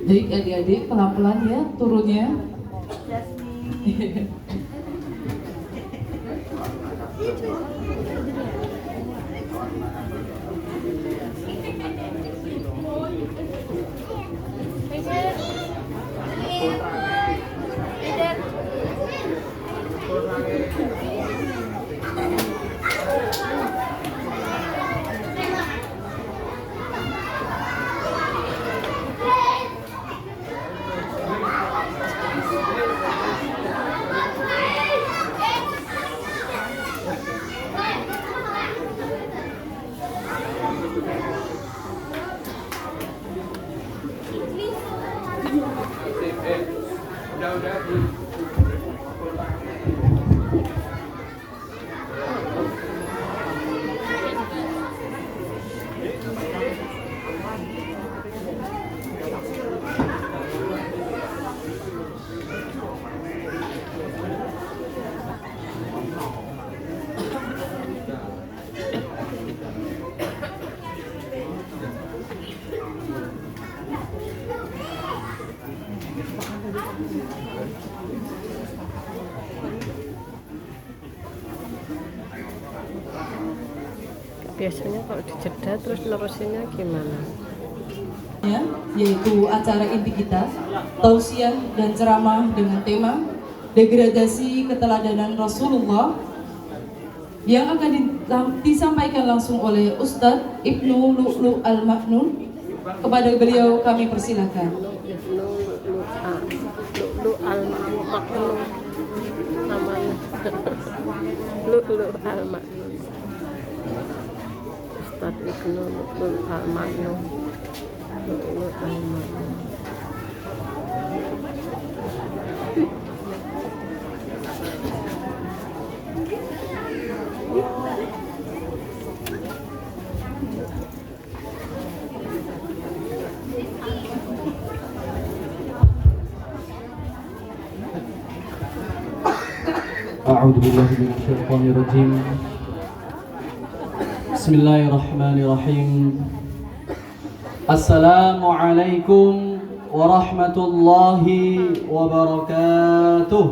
Jadi adik-adik pelan-pelan ya turunnya. Biasanya kalau dijeda terus nerusinnya gimana? Ya, yaitu acara inti kita, tausiah dan ceramah dengan tema degradasi keteladanan Rasulullah yang akan disampaikan langsung oleh Ustadz Ibnu Lu'lu Al-Maknun. Kepada beliau kami persilahkan. Lu'lu Al-Maknun namanya. Lu'lu Al-Maknun. Ustadz Ibnu Lu'lu Al-Maknun. Lu'lu Al-Maknun. A'udzu billahi minasyaitonir rajim. Bismillahirrahmanirrahim. Assalamualaikum warahmatullahi wabarakatuh.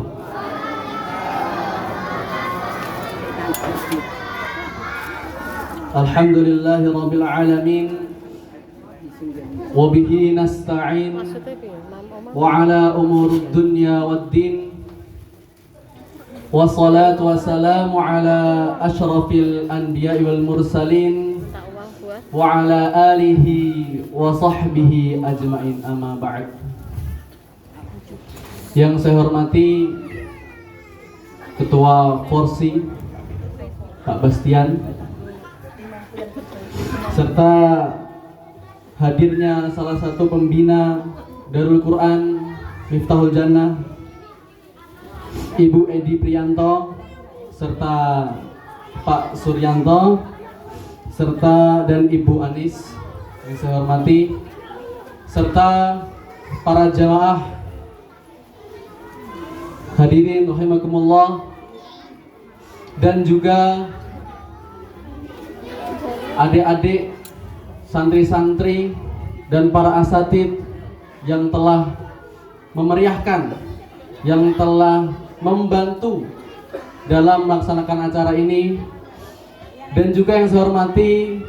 Alhamdulillahirabbil alamin. Wa bihi nasta'in wa ala umurud dunya waddin. Wassalatu wassalamu ala asyrafil anbiya'i wal mursalin wa ala alihi wa sahbihi ajma'in, amma ba'd. Yang saya hormati Ketua Forsi Pak Bastian, serta hadirnya salah satu pembina Darul Quran Miftahul Jannah, Ibu Edi Priyanto, serta Pak Suryanto, serta dan Ibu Anis yang saya hormati, serta para jamaah hadirin rahimakumullah, dan juga adik-adik, santri-santri, dan para asatid yang telah memeriahkan, yang telah membantu dalam melaksanakan acara ini, dan juga yang saya hormati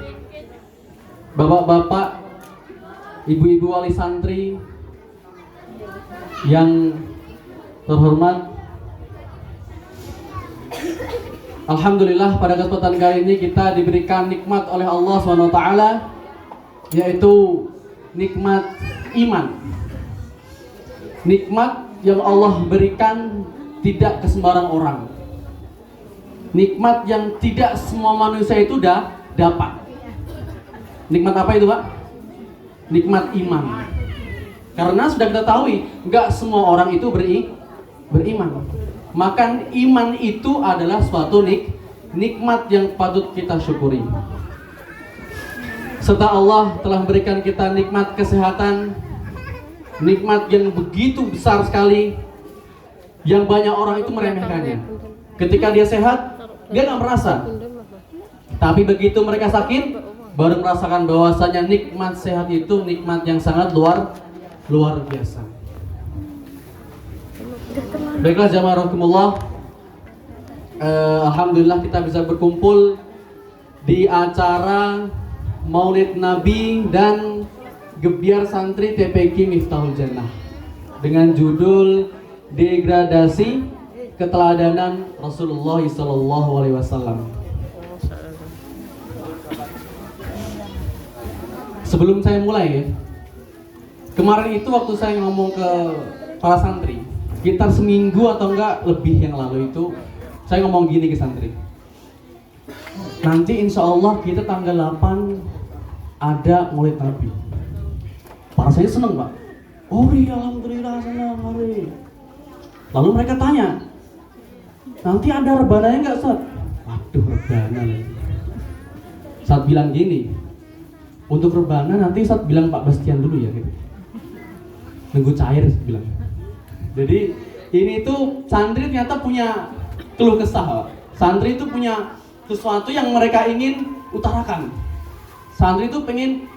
bapak-bapak ibu-ibu wali santri yang terhormat, alhamdulillah pada kesempatan kali ini kita diberikan nikmat oleh Allah SWT, yaitu nikmat iman. Nikmat yang Allah berikan tidak ke sembarang orang. Nikmat yang tidak semua manusia itu dapat. Nikmat apa itu, Pak? Nikmat iman. Karena sudah kita tahu, nggak semua orang itu beriman. Maka iman itu adalah suatu nikmat yang patut kita syukuri. Serta Allah telah memberikan kita nikmat kesehatan, nikmat yang begitu besar sekali, yang banyak orang itu meremehkannya. Ketika dia sehat, dia nggak merasa. Tapi begitu mereka sakit, baru merasakan bahwasanya nikmat sehat itu nikmat yang sangat luar biasa. Baiklah jamaah rahimakumullah, alhamdulillah kita bisa berkumpul di acara Maulid Nabi dan Gebyar Santri TPQ Miftahul Jannah dengan judul Degradasi Keteladanan Rasulullah SAW. Sebelum saya mulai, kemarin itu waktu saya ngomong ke para santri, sekitar seminggu atau enggak lebih yang lalu itu, saya ngomong gini ke santri, nanti insya Allah kita tanggal 8 ada Maulid Nabi. Para saya seneng, Pak. Oh iya, alhamdulillah senang hari. Lalu mereka tanya, nanti ada rebananya enggak, Ustaz? Waduh, rebana lagi. Saat bilang gini, untuk rebana nanti Ustaz bilang Pak Bastian dulu ya gitu. Nunggu cair bilang. Jadi ini tuh santri ternyata punya keluh kesah, Pak. Santri itu punya sesuatu yang mereka ingin utarakan. Santri itu pengen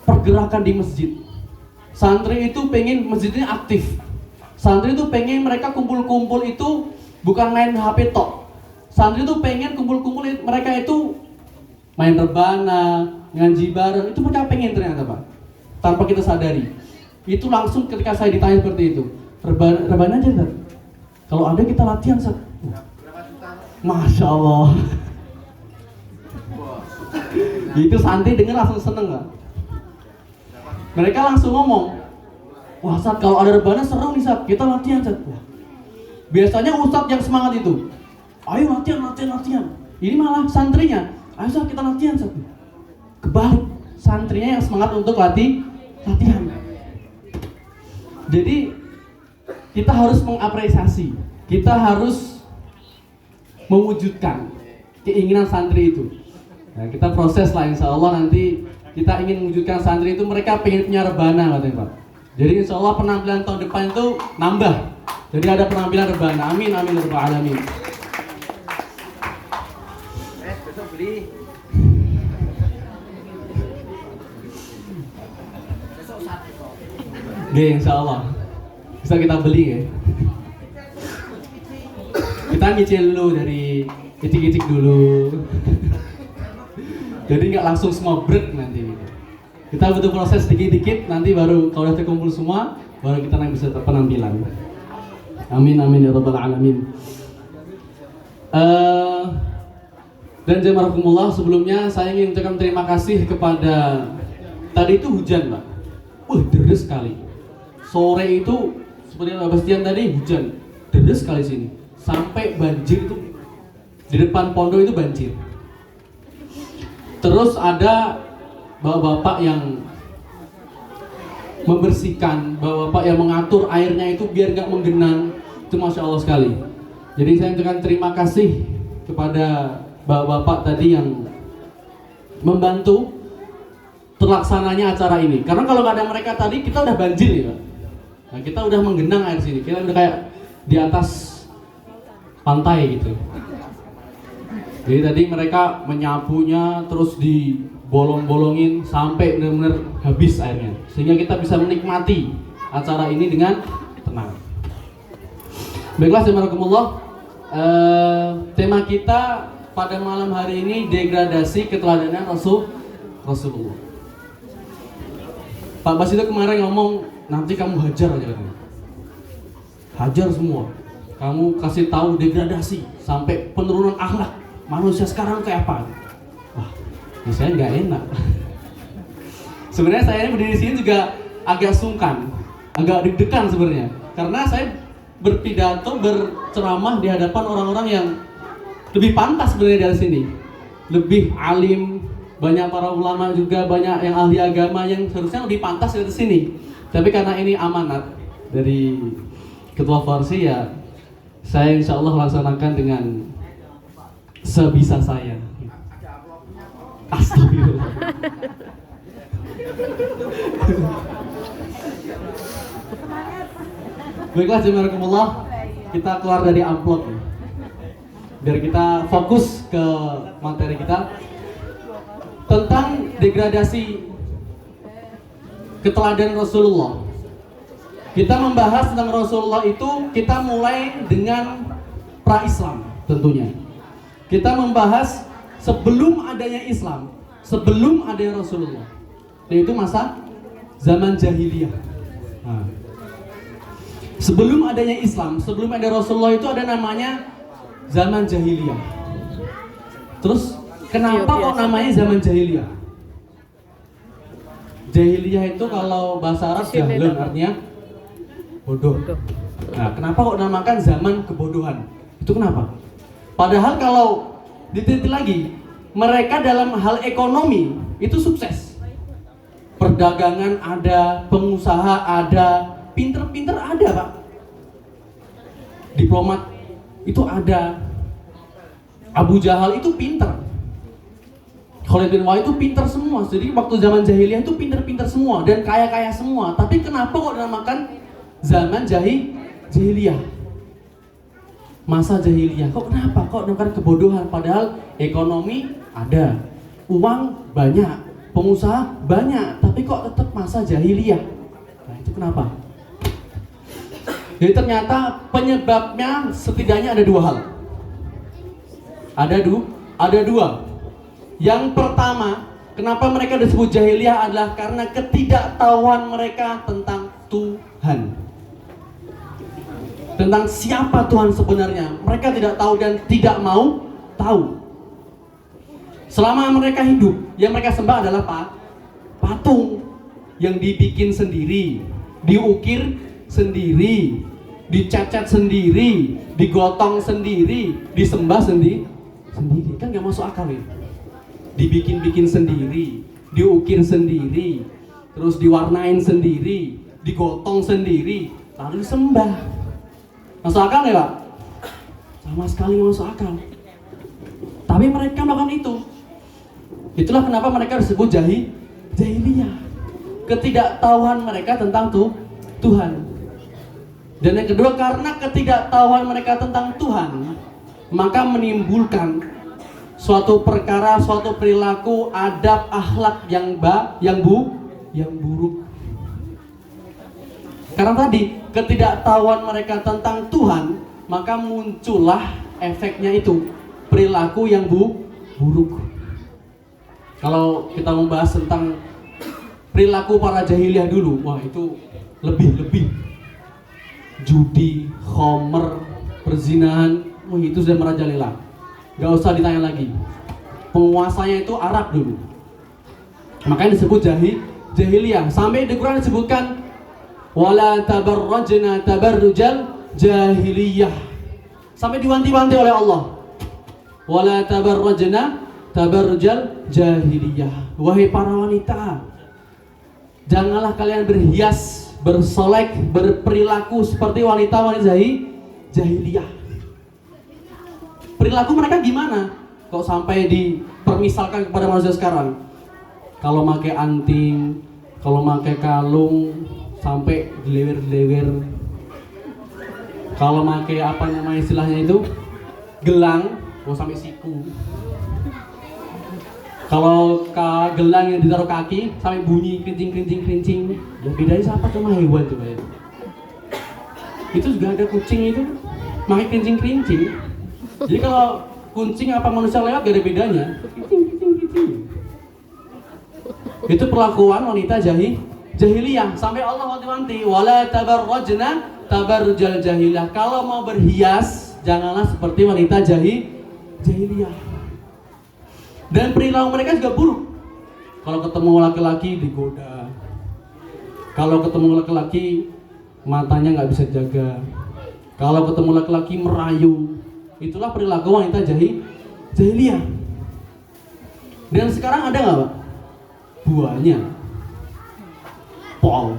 pergerakan di masjid. Santri itu pengen masjidnya aktif. Santri itu pengen mereka kumpul-kumpul itu bukan main HP tok. Santri itu pengen kumpul-kumpul mereka itu main rebana, ngaji bareng, itu mereka pengen ternyata, Pak. Tanpa kita sadari. Itu langsung ketika saya ditanya seperti itu, rebana aja Ustaz. Kalau ada kita latihan, Ustaz. Masya Allah. Itu santri dengar langsung seneng, Pak. Mereka langsung ngomong, wah Ustaz, kalau ada rebana seru nih Ustaz, kita latihan Ustaz. Biasanya Ustaz yang semangat itu, ayo latihan. Ini malah santrinya, ayo Ustaz kita latihan Ustaz. Kebalik, santrinya yang semangat untuk latihan. Jadi kita harus mengapresiasi, kita harus mewujudkan keinginan santri itu. Nah, kita proses lah, insya Allah nanti kita ingin mewujudkan santri itu, mereka pengen punya rebana katanya Pak. Jadi insya Allah penampilan tahun depan itu nambah. Jadi ada penampilan rebana. Amin amin ya rabbal alamin. Besok beli. Oke, insya Allah bisa kita beli ya. Kita nyicil dulu dari icik-icik dulu. Jadi nggak langsung semua break nanti gitu. Kita butuh proses dikit-dikit, nanti baru kalau udah terkumpul semua, baru kita nanti bisa penampilan. Amin amin ya rabbal alamin. Dan jamaah sebelumnya saya ingin mengucapkan terima kasih kepada, tadi itu hujan Pak. Deras sekali. Sore itu seperti Pak Bastian tadi hujan, deras sekali sini. Sampai banjir itu di depan pondok itu banjir. Terus ada bapak-bapak yang membersihkan, bapak-bapak yang mengatur airnya itu biar nggak menggenang. Itu Masya Allah sekali. Jadi saya ucapkan terima kasih kepada bapak-bapak tadi yang membantu terlaksananya acara ini. Karena kalau nggak ada mereka tadi, kita udah banjir ya. Nah, kita udah menggenang air sini. Kita udah kayak di atas pantai gitu. Jadi tadi mereka menyapunya terus dibolong-bolongin sampai benar-benar habis airnya, sehingga kita bisa menikmati acara ini dengan tenang. Baiklah, Bismillahirrahmanirrahim. Tema kita pada malam hari ini degradasi keteladanan Rasulullah. Pak Bas itu kemarin ngomong nanti kamu hajar aja katanya. Hajar semua. Kamu kasih tahu degradasi sampai penurunan akhlak manusia sekarang kayak apa. Wah, ini saya nggak enak. Sebenarnya saya ini berdiri di sini juga agak sungkan, agak deg-degan sebenarnya. Karena saya berpidato, berceramah di hadapan orang-orang yang lebih pantas sebenarnya dari sini. Lebih alim, banyak para ulama juga, banyak yang ahli agama yang seharusnya lebih pantas dari sini. Tapi karena ini amanat dari ketua fraksi ya, saya insya Allah laksanakan dengan sebisa saya. Astagfirullah. Baiklah jemaah, kita keluar dari amplop nih. Biar kita fokus ke materi kita tentang degradasi keteladanan Rasulullah. Kita membahas tentang Rasulullah itu kita mulai dengan pra-Islam tentunya. Kita membahas sebelum adanya Islam, sebelum adanya Rasulullah, yaitu masa zaman jahiliyah. Nah, sebelum adanya Islam, sebelum ada Rasulullah itu ada namanya zaman jahiliyah. Terus kenapa kok namanya zaman jahiliyah? Jahiliyah itu kalau bahasa Arab jahlun artinya bodoh. Nah, kenapa kok namakan zaman kebodohan? Itu kenapa? Padahal kalau diteliti lagi, mereka dalam hal ekonomi itu sukses. Perdagangan ada, pengusaha ada, pinter-pinter ada, Pak. Diplomat itu ada. Abu Jahal itu pinter. Khalid bin Walid itu pinter semua. Jadi waktu zaman jahiliyah itu pinter-pinter semua dan kaya-kaya semua. Tapi kenapa kok dinamakan zaman jahiliyah? Masa jahiliyah. Kok kenapa? Kok dinamakan kebodohan? Padahal ekonomi ada, uang banyak, pengusaha banyak, tapi kok tetap masa jahiliyah? Nah, itu kenapa? Jadi ternyata penyebabnya setidaknya ada dua hal. Ada dua. Yang pertama, kenapa mereka disebut jahiliyah adalah karena ketidaktahuan mereka tentang Tuhan. Tentang siapa Tuhan sebenarnya. Mereka tidak tahu dan tidak mau tahu. Selama mereka hidup, yang mereka sembah adalah patung yang dibikin sendiri, diukir sendiri, dicat-cat sendiri, digotong sendiri, disembah sendiri. Kan gak masuk akal ya. Dibikin-bikin sendiri, diukir sendiri, terus diwarnain sendiri, digotong sendiri, lalu disembah. Masuk akal ya, Pak? Sama sekali gak masuk akal. Tapi mereka melakukan itu. Itulah kenapa mereka disebut jahiliyah. Ketidaktahuan mereka tentang Tuhan. Dan yang kedua, karena ketidaktahuan mereka tentang Tuhan, maka menimbulkan suatu perkara, suatu perilaku, adab, akhlak yang buruk. Karena tadi ketidaktahuan mereka tentang Tuhan, maka muncullah efeknya itu, perilaku yang buruk. Kalau kita membahas tentang perilaku para jahiliyah dulu, wah itu lebih judi, khomer, perzinahan, wah itu sudah merajalela. Gak usah ditanya lagi. Penguasanya itu Arab dulu. Makanya disebut jahiliyah. Sampai di Quran disebutkan wala tabarrajna tabarrujal jahiliyah. Sampai diwanti-wanti oleh Allah. Wala tabarrajna tabarrujal jahiliyah. Wahai para wanita, janganlah kalian berhias, bersolek, berperilaku seperti wanita-wanita jahiliyah. Perilaku mereka gimana? Kok sampai dipermisalkan kepada manusia sekarang? Kalau pakai anting, kalau pakai kalung, sampai dilewer-lewer. Kalau pakai apa namanya istilahnya itu, gelang, mau sampai siku. Kalau gelang yang ditaruh kaki, sampai bunyi kerincing. Ya bedanya siapa sama hewan tuh ya? Itu juga ada kucing itu, pakai kerincing. Jadi kalau kucing apa manusia lewat gak ada bedanya. Itu perlakuan wanita jahiliyah. Sampai Allah wanti-wanti, wala tabarrajna tabarrujal jahiliyah. Kalau mau berhias, janganlah seperti wanita jahiliyah. Dan perilaku mereka juga buruk. Kalau ketemu laki-laki digoda. Kalau ketemu laki-laki matanya nggak bisa jaga. Kalau ketemu laki-laki merayu. Itulah perilaku wanita jahiliyah. Dan sekarang ada nggak, Pak? Buahnya pol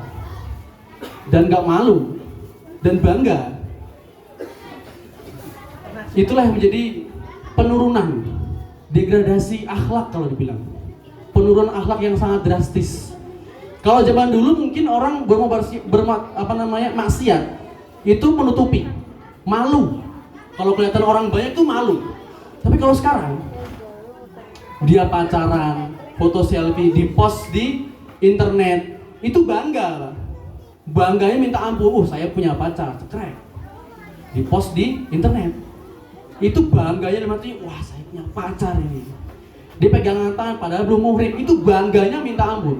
dan nggak malu dan bangga. Itulah yang menjadi penurunan, degradasi akhlak kalau dibilang. Penurunan akhlak yang sangat drastis. Kalau zaman dulu mungkin orang maksiat itu menutupi, malu. Kalau kelihatan orang banyak itu malu. Tapi kalau sekarang dia pacaran, foto selfie, di-post di internet, itu bangga. Bangganya minta ampun, saya punya pacar, keren. Di-post di internet. Itu bangganya nanti, wah saya punya pacar ini. Dia pegangan tangan padahal belum muhrim, itu bangganya minta ampun.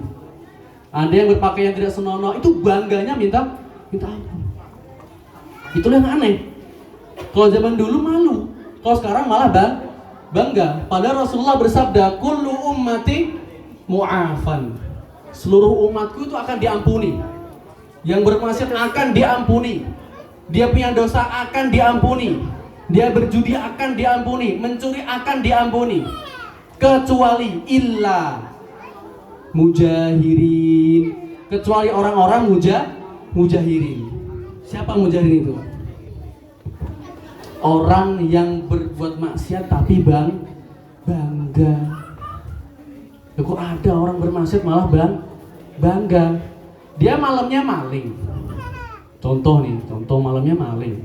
Ada yang berpakaian tidak senonoh, itu bangganya minta ampun. Itulah yang aneh. Kalau zaman dulu malu, kalau sekarang malah bangga. Padahal Rasulullah bersabda, kullu ummati mu'afan. Seluruh umatku itu akan diampuni. Yang bermaksiat akan diampuni. Dia punya dosa akan diampuni. Dia berjudi akan diampuni. Mencuri akan diampuni. Kecuali illa mujahirin. Kecuali orang-orang mujahirin. Siapa mujahirin itu? Orang yang berbuat maksiat tapi bangga. Kok ada orang bermaksiat malah bangga. Dia malamnya maling. Contoh malamnya maling.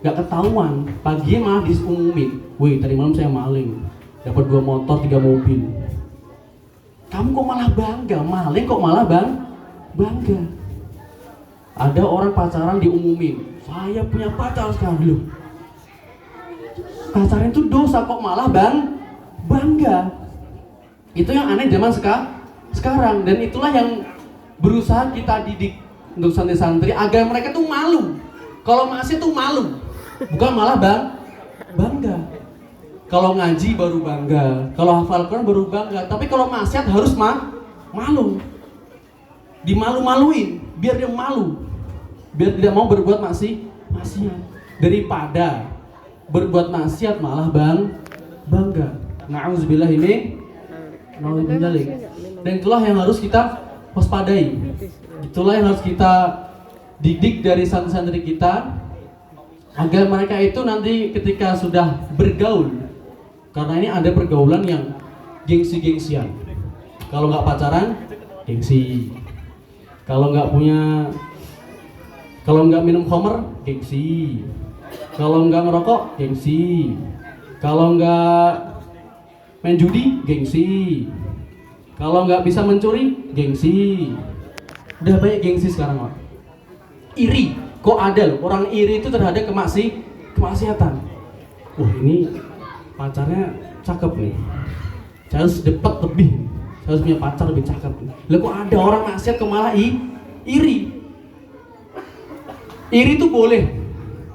Gak ketahuan, paginya malah diumumin. Wih, tadi malam saya maling. Dapat 2 motor, 3 mobil. Kamu kok malah bangga? Maling kok malah bangga? Ada orang pacaran diumumin. Saya punya pacar sekarang loh. Pacaran itu dosa kok malah bangga. Itu yang aneh zaman sekarang. Dan itulah yang berusaha kita didik untuk santri-santri agar mereka tuh malu. Kalau masih tuh malu, bukan malah bangga. Kalau ngaji baru bangga, kalau hafal Quran baru bangga. Tapi kalau maksiat harus malu. Dimalu-maluin biar dia malu. Biar tidak mau berbuat maksiat. Daripada berbuat maksiat malah bangga. Na'udzubillah ini. Dan itulah yang harus kita waspadai. Itulah yang harus kita didik dari santri-santri kita agar mereka itu nanti ketika sudah bergaul, karena ini ada pergaulan yang gengsi-gengsian. Kalau nggak pacaran, gengsi. Kalau nggak minum khamr, gengsi. Kalau nggak ngerokok, gengsi. Kalau nggak main judi, gengsi. Kalau nggak bisa mencuri, gengsi. Udah banyak gengsi sekarang, Pak. Iri, kok ada loh orang iri itu terhadap kemaksiatan. Wah, ini pacarnya cakep nih. Saya harus dapat lebih. Saya harus punya pacar lebih cakep. Lah kok ada orang maksiat kok malah iri. Iri itu boleh.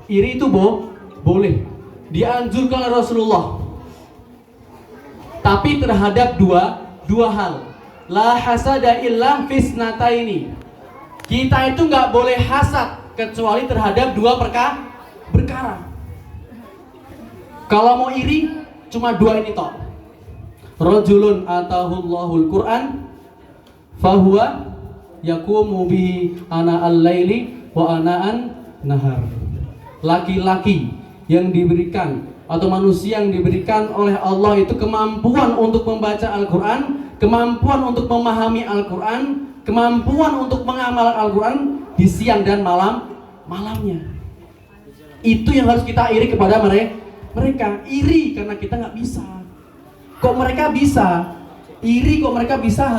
Iri itu boleh. Dianjurkan oleh Rasulullah. Tapi terhadap dua hal. La hasada illa fisnataini. Kita itu nggak boleh hasad kecuali terhadap 2 perkara. Kalau mau iri cuma 2 ini toh. Rajulun atahullahul Quran fahuwa yaqumu bihi ana al-laili wa ana'an nahar. Laki-laki yang diberikan atau manusia yang diberikan oleh Allah itu kemampuan untuk membaca Al-Quran, kemampuan untuk memahami Al-Quran, kemampuan untuk mengamalkan Al-Quran di siang dan malamnya. Itu yang harus kita iri kepada mereka. Iri karena kita nggak bisa. Kok mereka bisa? Iri kok mereka bisa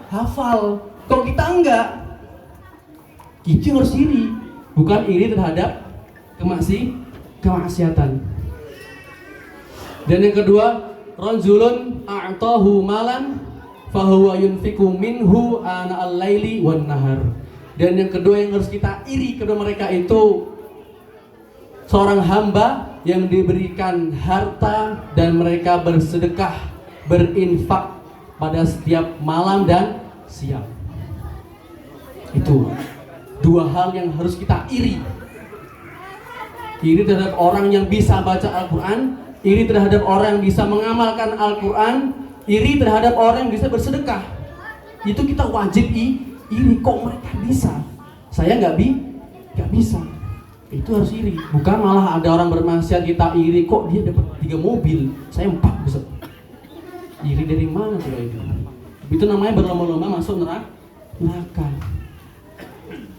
hafal. Kok kita enggak? Itu yang harus iri. Bukan iri terhadap kemaksiatan. Dan yang kedua, rajulun a'tahu malan fahuwa yunfiqu minhu ana al-laili wan nahar. Dan yang kedua yang harus kita iri kedua mereka itu seorang hamba yang diberikan harta dan mereka bersedekah, berinfak pada setiap malam dan siang. Itu dua hal yang harus kita iri. Iri terhadap orang yang bisa baca Al-Quran, iri terhadap orang yang bisa mengamalkan Al-Quran, iri terhadap orang yang bisa bersedekah. Itu kita wajib iri. Kok mereka bisa, saya nggak bisa. Itu harus iri. Bukan malah ada orang bermaksiat kita iri, kok dia dapat 3 mobil, saya 4 bisa. Iri dari mana coba itu? Itu namanya berlomba-lomba masuk neraka.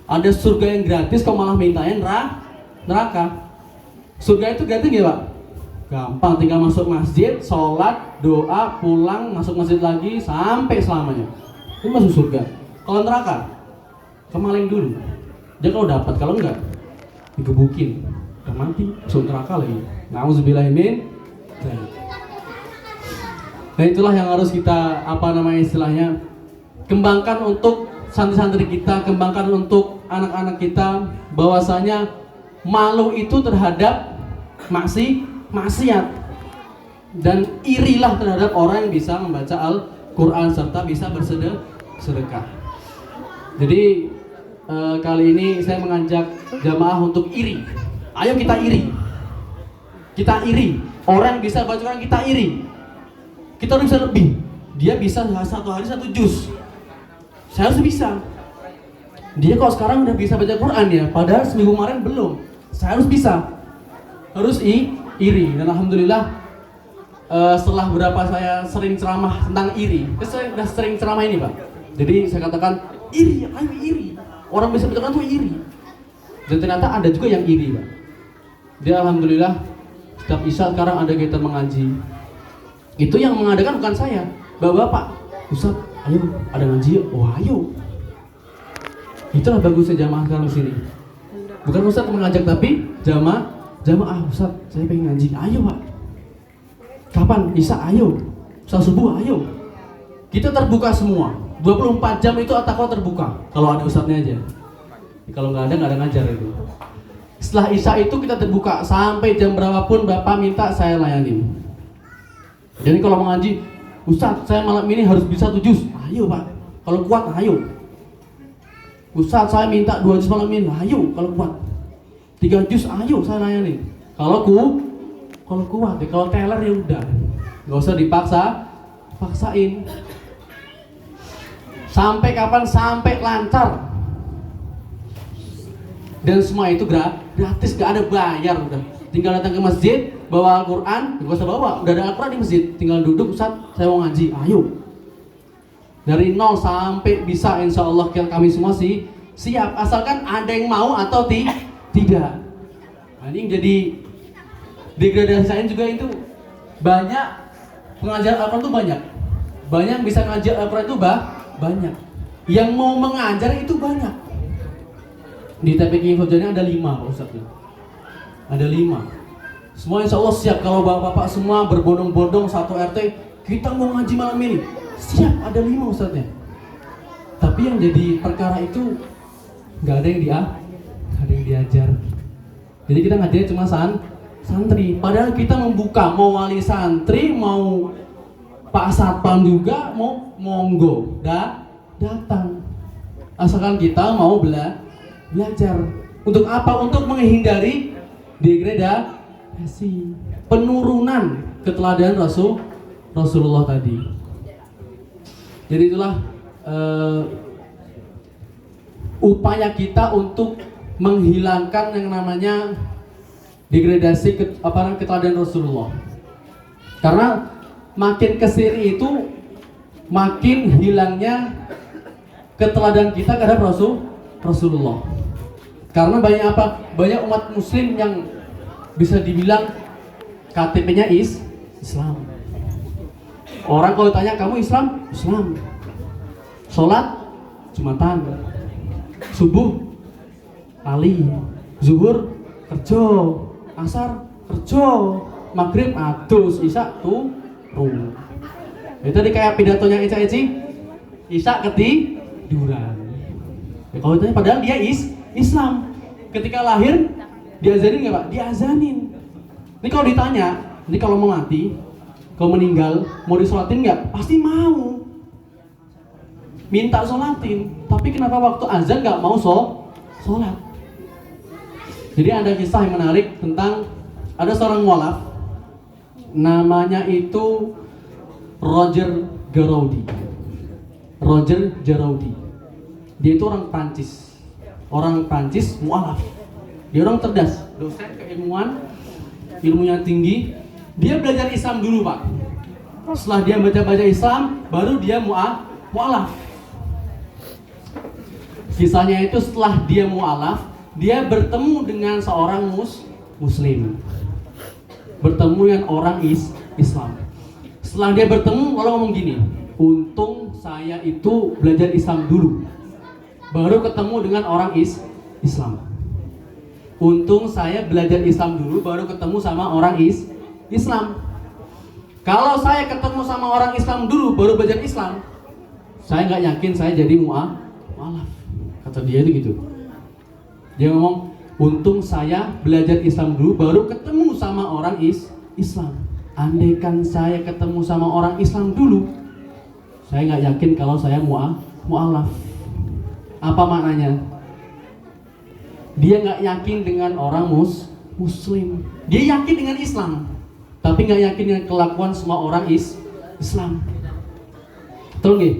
Ada surga yang gratis, kok malah mintain neraka. Surga itu gratis nggak Pak? Gampang, tinggal masuk masjid, sholat, doa, pulang, masuk masjid lagi sampai selamanya. Itu masuk surga. Kalau neraka, kemaling dulu. Dia kalau dapat, kalau enggak digebukin, udah mati, masuk neraka lagi. Nauzubillahi min dzalik. Nah itulah yang harus kita istilahnya kembangkan untuk santri-santri kita, kembangkan untuk anak-anak kita, bahwasanya malu itu terhadap maksiat dan irilah terhadap orang yang bisa membaca Al-Quran serta bisa bersedekah. Jadi kali ini saya mengajak jamaah untuk iri. Ayo kita iri. Kita iri. Orang yang bisa baca Quran kita iri. Kita harus bisa lebih. Dia bisa satu hari 1 juz. Saya harus bisa. Dia kok sekarang udah bisa baca Quran ya, padahal seminggu kemarin belum. Saya harus bisa. Harus iri. Dan alhamdulillah setelah berapa saya sering ceramah tentang iri, saya udah sering ceramah ini Pak. Jadi saya katakan iri, ayo iri. Orang bisa baca Quran tuh iri. Dan ternyata ada juga yang iri Pak. Dia alhamdulillah setiap Isya sekarang ada kegiatan mengaji. Itu yang mengadakan bukan saya, bapak-bapak. Ustaz, ayo ada ngaji yuk. Oh ayo. Itulah bagusnya jamaah sekarang di sini. Bukan Ustaz mengajak tapi jamaah Ustaz, saya pengen ngaji. Ayo Pak. Kapan? Isya ayo. Saat subuh ayo. Kita terbuka semua. 24 jam itu at-taqwa terbuka. Kalau ada ustadznya aja. Kalau nggak ada ngajar itu. Setelah Isya itu kita terbuka sampai jam berapapun Bapak minta saya layanin. Jadi kalau mau ngaji, Ustadz saya malam ini harus bisa 7 juz. Ayo Pak. Kalau kuat ayo. Ustadz saya minta 2 juz malam ini. Ayo kalau kuat. 3 juz ayo saya layanin. Kalau kuat ya, kalau teler ya udah. Nggak usah paksain. Sampai kapan? Sampai lancar. Dan semua itu gratis, gak ada bayar udah. Tinggal datang ke masjid, bawa Al-Quran, gak usah bawa, udah ada Al-Quran di masjid. Tinggal duduk, Ustaz, saya mau ngaji, ayo. Dari 0 sampai bisa, insya Allah kami semua siap. Asalkan ada yang mau atau tidak. Nah, ini jadi degradasi saya juga itu banyak. Pengajar Al-Quran itu banyak. Banyak bisa ngajar Al-Quran itu banyak. Yang mau mengajar itu banyak. Di TPQ Infojani ada 5 Pak Ustaz. Ada 5. Semua insya Allah siap. Kalau bapak-bapak semua berbondong-bondong satu RT, kita mau ngaji malam ini, siap, ada 5 Ustaznya. Tapi yang jadi perkara itu gak ada yang diajar. Jadi kita ngajarnya cuma santri. Padahal kita membuka, mau wali santri, mau Pak Satpam juga, mau monggo datang. Asalkan kita mau belajar. Untuk apa? Untuk menghindari degradasi, penurunan keteladanan Rasulullah tadi. Jadi itulah upaya kita untuk menghilangkan yang namanya degradasi keteladanan Rasulullah. Karena makin kesini itu makin hilangnya keteladanan kita terhadap Rasulullah. Karena banyak apa? Banyak umat muslim yang bisa dibilang KTP-nya Islam. Orang kalau tanya, kamu Islam? Islam. Sholat? Jumatan. Subuh? Lali. Zuhur? Kerja. Asar? Kerja. Maghrib? Adus. Isya? Turun. Itu tadi kayak pidatonya Eci. Isya ketiduran. Ya, kalau ditanya padahal dia Islam. Ketika lahir diazanin nggak Pak? Diazanin. Ini kalau ditanya, ini kalau mau mati, kalau meninggal, mau disolatin nggak? Pasti mau. Minta solatin. Tapi kenapa waktu azan nggak mau sholat? Jadi ada kisah yang menarik tentang ada seorang mualaf, namanya itu Roger Garaudi. Roger Garaudi. Dia itu orang Prancis mualaf. Dia orang cerdas, dosen keilmuan, ilmunya tinggi. Dia belajar Islam dulu Pak. Setelah dia baca Islam, baru dia mualaf. Kisahnya itu setelah dia mualaf, dia bertemu dengan seorang muslim. Bertemu dengan orang Islam. Setelah dia bertemu, lalu ngomong gini, untung saya itu belajar Islam dulu, baru ketemu dengan orang Islam. Untung saya belajar Islam dulu, baru ketemu sama orang Islam. Kalau saya ketemu sama orang Islam dulu, baru belajar Islam, saya nggak yakin saya jadi mualaf. Kata dia itu gitu. Dia ngomong, untung saya belajar Islam dulu, baru ketemu sama orang Islam. Andaikan saya ketemu sama orang Islam dulu, saya nggak yakin kalau saya mualaf. Apa maknanya? Dia nggak yakin dengan orang Muslim. Dia yakin dengan Islam, tapi nggak yakin dengan kelakuan semua orang Islam. Betul nggak?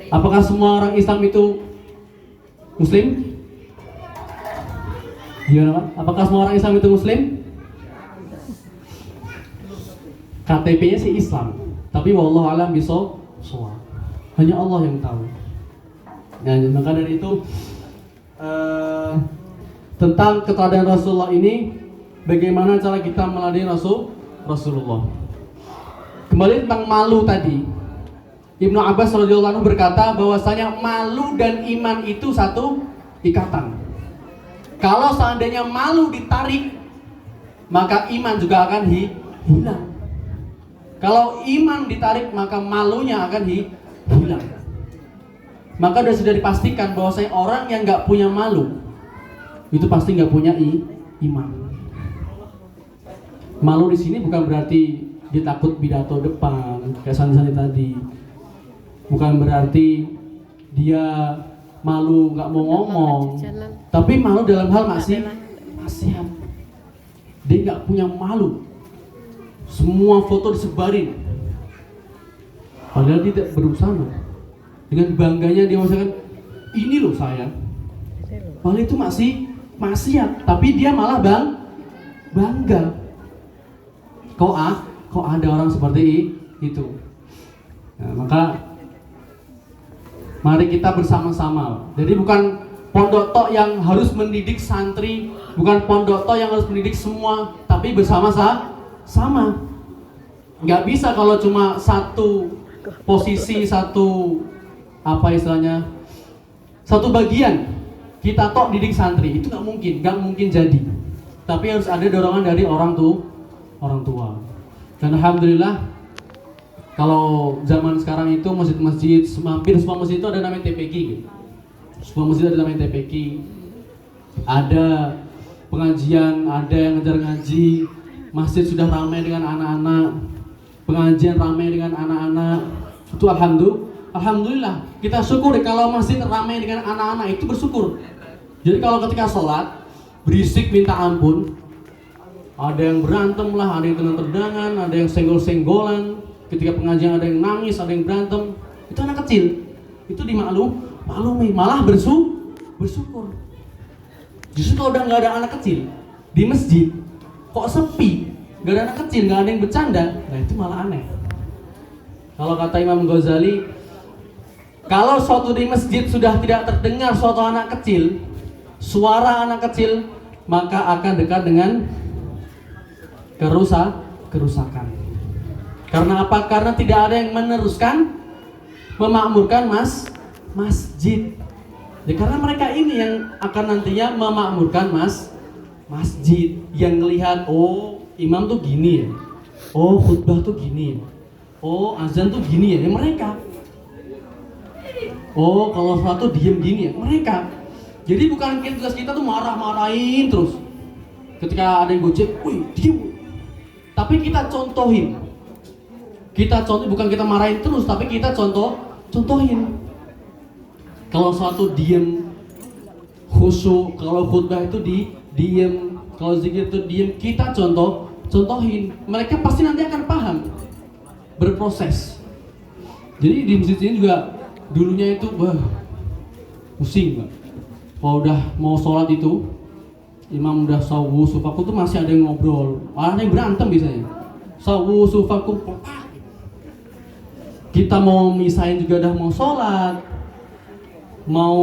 Apakah semua orang Islam itu Muslim? Gimana Pak? Apakah semua orang Islam itu Muslim? KTP-nya sih Islam, tapi wallahu alam bisawab. Hanya Allah yang tahu. Nah, maka dari itu tentang keteladanan Rasulullah ini, bagaimana cara kita meladeni Rasulullah. Kembali tentang malu tadi, Ibnu Abbas radhiyallahu anhu berkata bahwasanya malu dan iman itu satu ikatan. Kalau seandainya malu ditarik, maka iman juga akan hilang. Kalau iman ditarik, maka malunya akan hilang. Maka sudah dipastikan bahwasanya orang yang nggak punya malu itu pasti nggak punya iman. Malu di sini bukan berarti dia takut pidato depan kayak Sani tadi. Bukan berarti dia malu nggak mau ngomong, tapi malu dalam hal maksiat. Dia nggak punya malu. Semua foto disebarin, padahal dia tidak berusaha. Dengan bangganya dia mengatakan, ini loh saya. Padahal itu masih maksiat, tapi dia malah bangga. Kok ada orang seperti itu? Nah, maka mari kita bersama-sama. Jadi bukan pondok tok yang harus mendidik santri, bukan pondok tok yang harus mendidik semua, tapi bersama-sama. Nggak bisa kalau cuma satu posisi, satu satu bagian kita tok didik santri, itu nggak mungkin jadi. Tapi harus ada dorongan dari orang tua. Dan alhamdulillah, kalau zaman sekarang itu masjid-masjid, hampir semua masjid itu ada namanya TPQ gitu. Semua masjid ada namanya TPQ. Ada pengajian, ada yang ngejar ngaji. Masjid sudah ramai dengan anak-anak. Pengajian ramai dengan anak-anak. Itu alhamdulillah. Kita syukur kalau masjid ramai dengan anak-anak, itu bersyukur. Jadi kalau ketika sholat berisik minta ampun, ada yang berantem lah, ada yang tendangan, ada yang senggol-senggolan. Ketika pengajian ada yang nangis, ada yang berantem, itu anak kecil, itu dimaklumi, malah bersyukur. Justru kalau udah nggak ada anak kecil di masjid, kok sepi, nggak ada anak kecil, nggak ada yang bercanda, nah itu malah aneh. Kalau kata Imam Ghazali, kalau suatu di masjid sudah tidak terdengar suatu anak kecil, suara anak kecil, maka akan dekat dengan kerusakan. Karena apa? Karena tidak ada yang meneruskan memakmurkan masjid. Ya, karena mereka ini yang akan nantinya memakmurkan masjid, yang melihat, oh imam tuh gini ya, oh khutbah tuh gini ya, oh azan tuh gini ya. Ya mereka Oh, kalau sholat tuh diem gini ya. Mereka. Jadi bukan tugas kita tuh marah-marahin terus. Ketika ada yang gojek, wih, diem. Tapi kita contohin. Kita contoh, bukan kita marahin terus, tapi kita contohin. Kalau sholat tuh diem, khusyuk. Kalau khutbah itu diem. Kalau zikir itu diem. Kita contohin. Mereka pasti nanti akan paham. Berproses. Jadi di masjid ini juga dulunya itu pusing, Pak. Kalau udah mau sholat itu, imam udah sawu sufaku tuh masih ada yang ngobrol, ada yang berantem biasanya. Sawu sufaku, kita mau misahin juga udah mau sholat, mau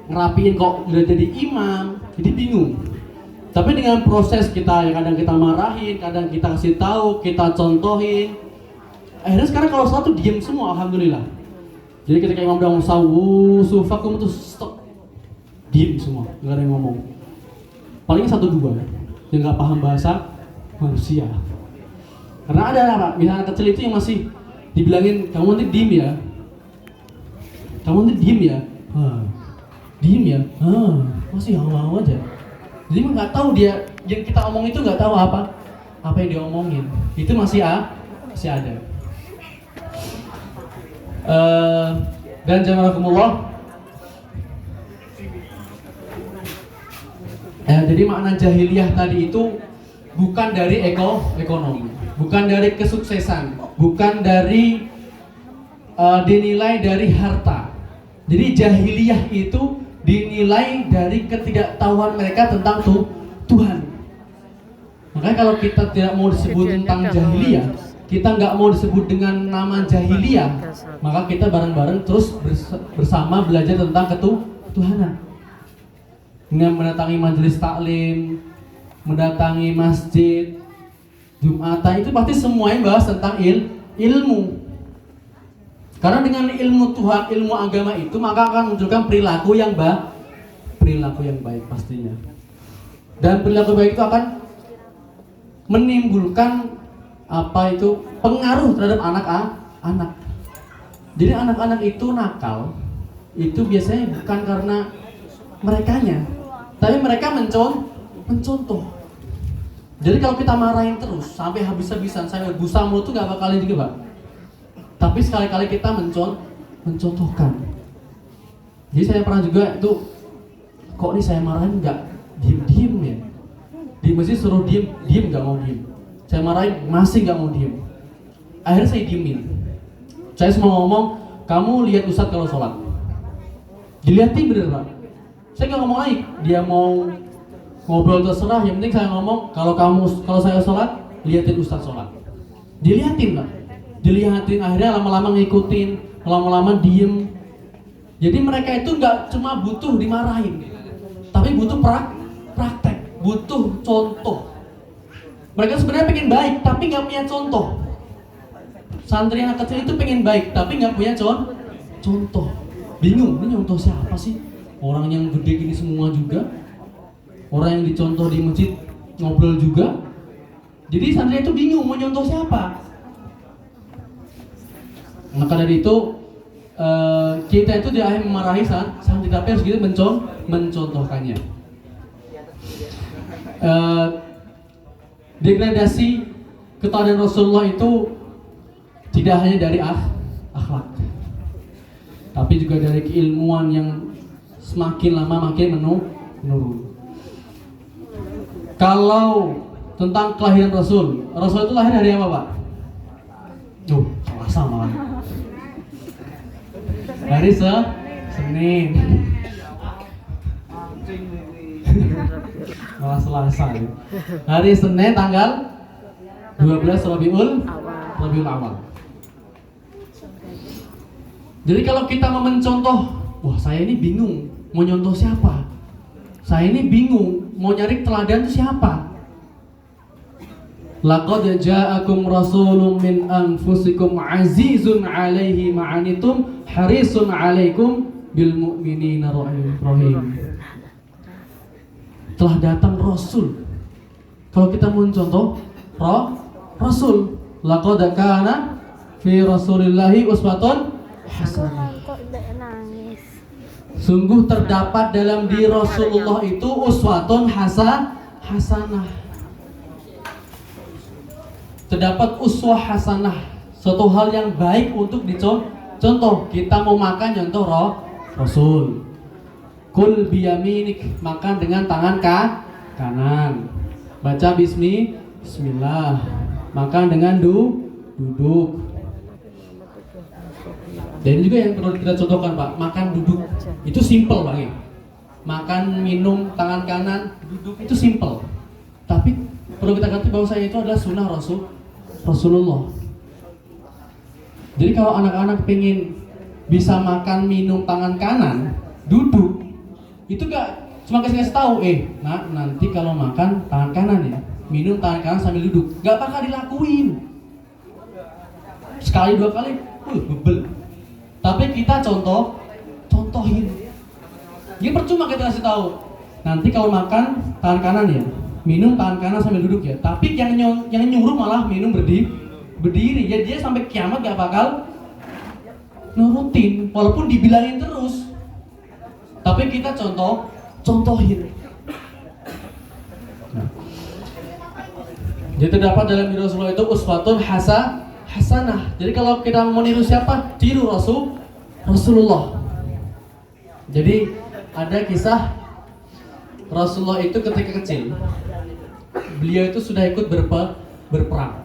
ngerapiin kok udah jadi imam, jadi bingung. Tapi dengan proses kita, ya kadang kita marahin, kadang kita kasih tahu, kita contohin. Akhirnya sekarang kalau sholat tuh diem semua, alhamdulillah. Jadi ketika imam udah mau sawu sufakum tuh stop, diem semua, nggak ada yang ngomong. Paling 1-2 yang nggak paham bahasa manusia. Karena ada apa? Misalnya anak kecil itu yang masih dibilangin kamu nanti diem ya, kamu nanti diem ya, diem ya, masih hawa-hawa aja. Jadi nggak tahu dia yang kita omong itu nggak tahu apa yang dia omongin. Itu masih ada. Dan jamaahkumullah. Jadi makna jahiliyah tadi itu bukan dari ekonomi, bukan dari kesuksesan, bukan dari dinilai dari harta. Jadi jahiliyah itu dinilai dari ketidaktahuan mereka tentang Tuhan. Makanya kalau kita tidak mau disebut tentang jahiliyah, kita nggak mau disebut dengan nama jahiliyah, maka kita bareng-bareng terus bersama belajar tentang ketuhanan. Dengan mendatangi majelis taklim, mendatangi masjid, Jumatan, itu pasti semuanya bahas tentang ilmu. Karena dengan ilmu Tuhan, ilmu agama itu maka akan munculkan perilaku yang baik pastinya. Dan perilaku baik itu akan menimbulkan pengaruh terhadap anak-anak. Jadi anak-anak itu nakal itu biasanya bukan karena merekanya, tapi mereka mencontoh. Jadi kalau kita marahin terus sampai habis-habisan, saya busa mulut tuh gak bakalin juga, Pak. Tapi sekali-kali kita mencontohkan. Jadi saya pernah juga itu, kok nih saya marahin nggak diem ya. Di masjid suruh diem nggak mau diem. Saya marahin masih nggak mau diem. Akhirnya saya diemin. Saya semua ngomong, kamu lihat Ustadz kalau sholat. Dilihatin bener, Pak. Saya nggak ngomong lagi. Dia mau ngobrol terserah. Yang penting saya ngomong, kalau saya sholat, lihatin Ustadz sholat. Dilihatin, Pak. Dilihatin, akhirnya lama-lama ngikutin, lama-lama diem. Jadi mereka itu nggak cuma butuh dimarahin, tapi butuh praktek, butuh contoh. Mereka sebenarnya pengen baik, tapi nggak punya contoh. Santri anak kecil itu pengen baik, tapi nggak punya contoh. Bingung, ini contoh siapa sih? Orang yang gede gini semua juga, orang yang dicontoh di masjid ngobrol juga. Jadi santri itu bingung mau contoh siapa. Maka dari itu kita itu di akhir memarahi santri, tapi harus kita mencontohkannya. Degradasi ketaatan Rasulullah itu tidak hanya dari akhlak, tapi juga dari keilmuan yang semakin lama makin menurun. Kalau tentang kelahiran Rasul itu lahir dari apa, Pak? Selasa malah. Hari Senin. Malah Selasa ya. Hari Senin tanggal 12 Rabiul Awal. Jadi kalau kita mau mencontoh, wah saya ini bingung mau nyontoh siapa. Saya ini bingung mau nyari teladan itu siapa. Laqad ja'akum rasulun min anfusikum azizun 'alaihi ma'anitum harisun 'alaikum bil mu'minina rahim. Telah datang Rasul. Kalau kita mau contoh Rasul, laqad kana fi Rasulillahi uswatun hasanah. Sungguh terdapat dalam diri Rasulullah itu uswatun hasanah. Terdapat uswah hasanah, suatu hal yang baik untuk dicontoh. Kita mau makan contoh Rasul. Kul biyaminik, makan dengan tangan kanan. Baca bismillah. Makan dengan duduk. Dan juga yang perlu kita contohkan Pak, makan duduk itu simple Pak ya. Makan minum tangan kanan, duduk itu simple. Tapi perlu kita ngerti bahwa itu adalah sunnah Rasulullah. Jadi kalau anak-anak pengen bisa makan minum tangan kanan, duduk, itu gak cuma kasih tahu, nak nanti kalau makan tangan kanan ya, minum tangan kanan sambil duduk, gak bakal dilakuin. Sekali dua kali, bebel. Tapi kita contohin. Dia percuma kita kasih tahu. Nanti kalau makan tangan kanan ya, minum tangan kanan sambil duduk ya. Tapi yang nyuruh malah minum berdiri. Ya dia sampai kiamat gak bakal nurutin, walaupun dibilangin terus. Tapi kita contohin. Nah. Jadi terdapat dalam diri Rasulullah itu uswatun hasanah. Jadi kalau kita mau niru siapa? Tiru Rasulullah. Jadi ada kisah Rasulullah itu ketika kecil, beliau itu sudah ikut berperang.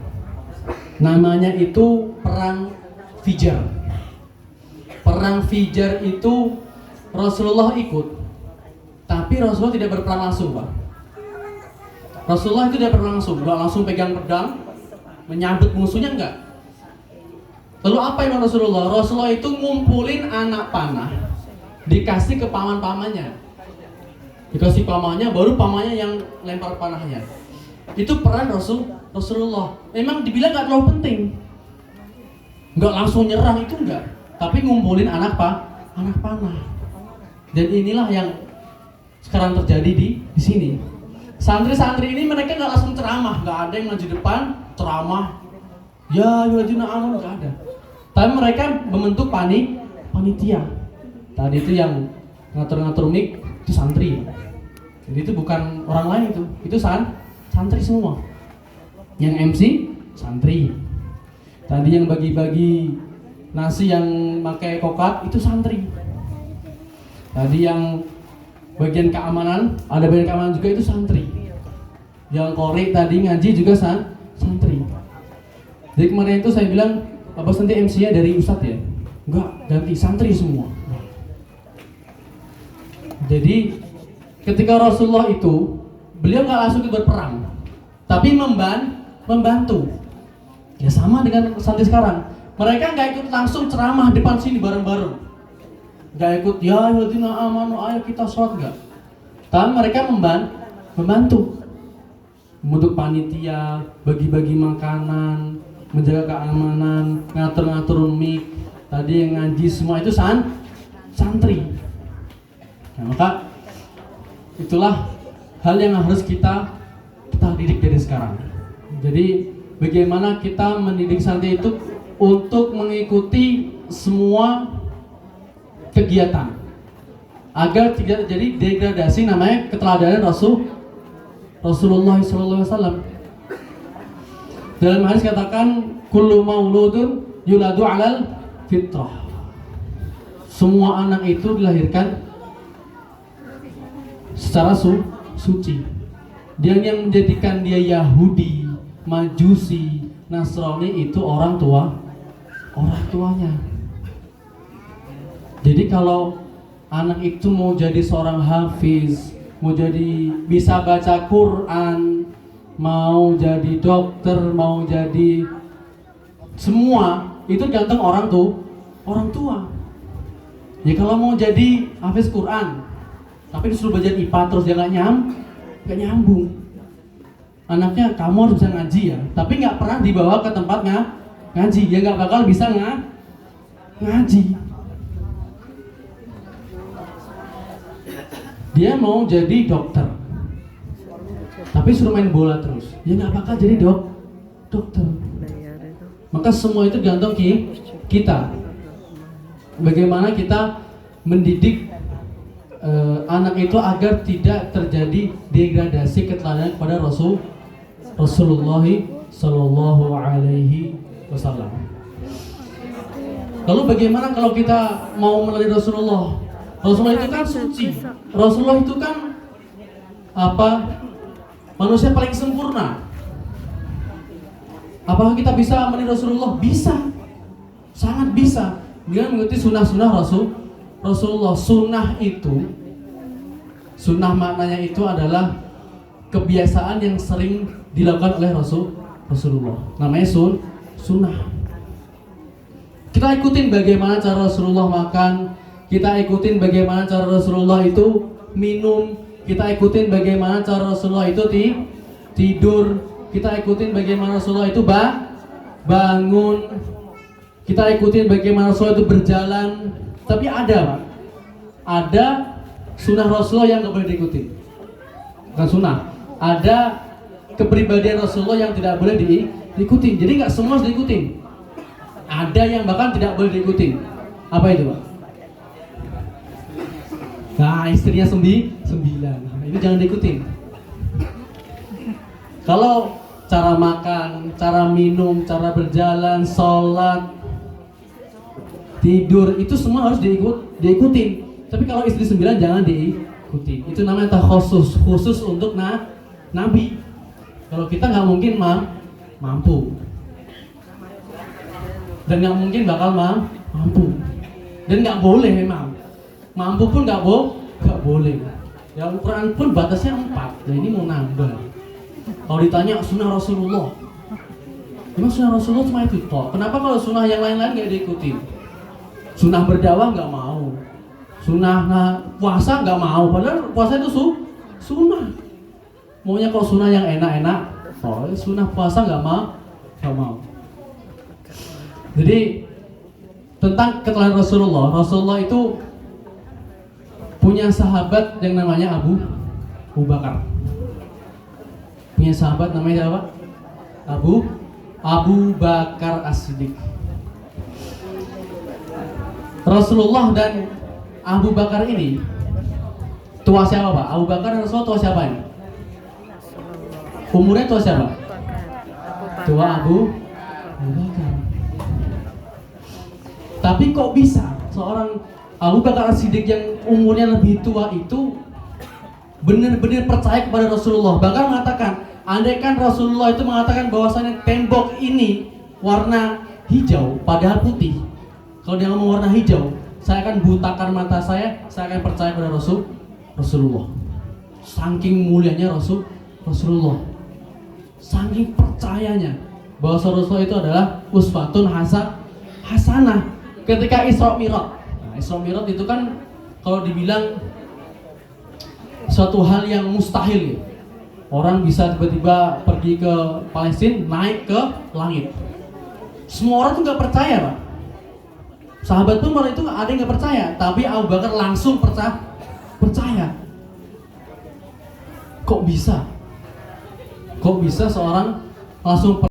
Namanya itu perang Fijar. Perang Fijar itu Rasulullah ikut, tapi Rasulullah tidak berperang langsung, Pak. Rasulullah itu tidak berperang langsung, nggak langsung pegang pedang, menyambut musuhnya, enggak. Lalu apa yang Rasulullah? Rasulullah itu ngumpulin anak panah, dikasih ke paman-pamannya. Dikasih pamannya, baru pamannya yang lempar panahnya. Itu peran Rasulullah. Memang dibilang nggak terlalu penting, nggak langsung nyerang itu enggak, tapi ngumpulin anak panah. Dan inilah yang sekarang terjadi di sini. Santri-santri ini mereka nggak langsung ceramah, nggak ada yang maju depan ceramah. Ya, wajibna aman, nggak ada. Tapi mereka membentuk panitia. Tadi itu yang ngatur-ngatur mic itu santri. Jadi itu bukan orang lain itu santri semua. Yang MC santri. Tadi yang bagi-bagi nasi yang pakai kokat itu santri. Tadi yang bagian keamanan, ada bagian keamanan juga itu santri. Yang korek tadi ngaji juga santri. Jadi kemarin itu saya bilang, apa nanti MC-nya dari Ustadz ya? Enggak, ganti santri semua. Jadi ketika Rasulullah itu, beliau nggak langsung ikut berperang, tapi membantu. Ya sama dengan santri sekarang. Mereka nggak ikut langsung ceramah depan sini bareng-bareng. Nggak ikut, ya ayyuhalladzina amanu, ayo kita sholat, enggak. Tapi mereka membantu. Membentuk panitia, bagi-bagi makanan, menjaga keamanan, ngatur-ngatur mic, tadi yang ngaji semua itu santri. Nah, maka itulah hal yang harus kita didik dari sekarang. Jadi bagaimana kita mendidik santri itu untuk mengikuti semua kegiatan agar tidak terjadi degradasi, namanya keteladanan Rasulullah SAW. Dalam hadis katakan kullu mauludun yuladu alal fitrah. Semua anak itu dilahirkan secara suci. Dan yang menjadikan dia Yahudi, Majusi, Nasrani itu orang tuanya. Jadi kalau anak itu mau jadi seorang hafiz, mau jadi bisa baca Quran, mau jadi dokter, mau jadi semua itu gantung orang tua. Ya kalau mau jadi hafiz Quran, tapi disuruh belajar IPA terus dia nggak nyambung. Anaknya kamu harus bisa ngaji ya, tapi nggak pernah dibawa ke tempat ngaji, ya nggak bakal bisa ngaji. Dia mau jadi dokter, tapi suruh main bola terus, ya nggak bakal jadi dokter. Maka semua itu gantung kita. Bagaimana kita mendidik anak itu agar tidak terjadi degradasi keteladanan kepada Rasulullah Shallallahu Alaihi Wasallam. Lalu bagaimana kalau kita mau melalui Rasulullah? Rasulullah itu kan suci. Rasulullah itu kan manusia paling sempurna. Apakah kita bisa melalui Rasulullah? Bisa, sangat bisa. Dengan mengikuti sunnah-sunnah Rasulullah. Sunnah maknanya itu adalah kebiasaan yang sering dilakukan oleh Rasulullah. Namanya sunnah. Kita ikutin bagaimana cara Rasulullah makan, kita ikutin bagaimana cara Rasulullah itu minum, kita ikutin bagaimana cara Rasulullah itu tidur, kita ikutin bagaimana Rasulullah itu bangun, kita ikutin bagaimana Rasulullah itu berjalan. Tapi ada sunnah Rasulullah yang nggak boleh diikuti. Bukan sunnah, ada kepribadian Rasulullah yang tidak boleh diikuti. Jadi nggak semua harus diikuti. Ada yang bahkan tidak boleh diikuti. Apa itu, Pak? Nah, istrinya 9. Itu jangan diikuti. Kalau cara makan, cara minum, cara berjalan, sholat, tidur, itu semua harus diikuti. Tapi kalau istri 9 jangan diikuti. Itu namanya khusus untuk Nabi. Kalau kita nggak mungkin mampu. Dan nggak mungkin bakal mampu. Dan nggak boleh memang. Mampu pun nggak boleh. Ya ukuran pun batasnya 4. Nah ini mau nambah. Kalau ditanya sunnah Rasulullah, memang sunnah Rasulullah cuma itu toh. Kenapa kalau sunnah yang lain-lain nggak diikuti? Sunnah berdakwah nggak mau. Sunnah puasa nggak mau. Padahal puasa itu sunnah. Maunya kalau sunnah yang enak-enak. Oh, sunnah puasa nggak mau. Jadi tentang keteladanan Rasulullah itu punya sahabat yang namanya Abu Bakar. Punya sahabat namanya apa? Abu Bakar As-Siddiq. Rasulullah dan Abu Bakar ini tua siapa, Pak? Abu Bakar dan Rasulullah tua siapa ini? Umurnya tua siapa? Tua Abu Bakar. Tapi kok bisa seorang Abu Bakar As-Siddiq yang umurnya lebih tua itu benar-benar percaya kepada Rasulullah. Bahkan mengatakan, andaikan Rasulullah itu mengatakan bahwasanya tembok ini warna hijau padahal putih, kalau dia ngomong warna hijau, saya akan butakan mata saya akan percaya kepada Rasulullah. Saking mulianya Rasulullah, saking percayanya bahwa Rasulullah itu adalah uswatun hasanah. Ketika Isra Mi'raj, Isra Mi'raj itu kan kalau dibilang suatu hal yang mustahil ya. Orang bisa tiba-tiba pergi ke Palestina, naik ke langit. Semua orang tuh nggak percaya, Pak. Sahabat pun malah itu ada yang nggak percaya, tapi Abu Bakar langsung percaya. Kok bisa seorang langsung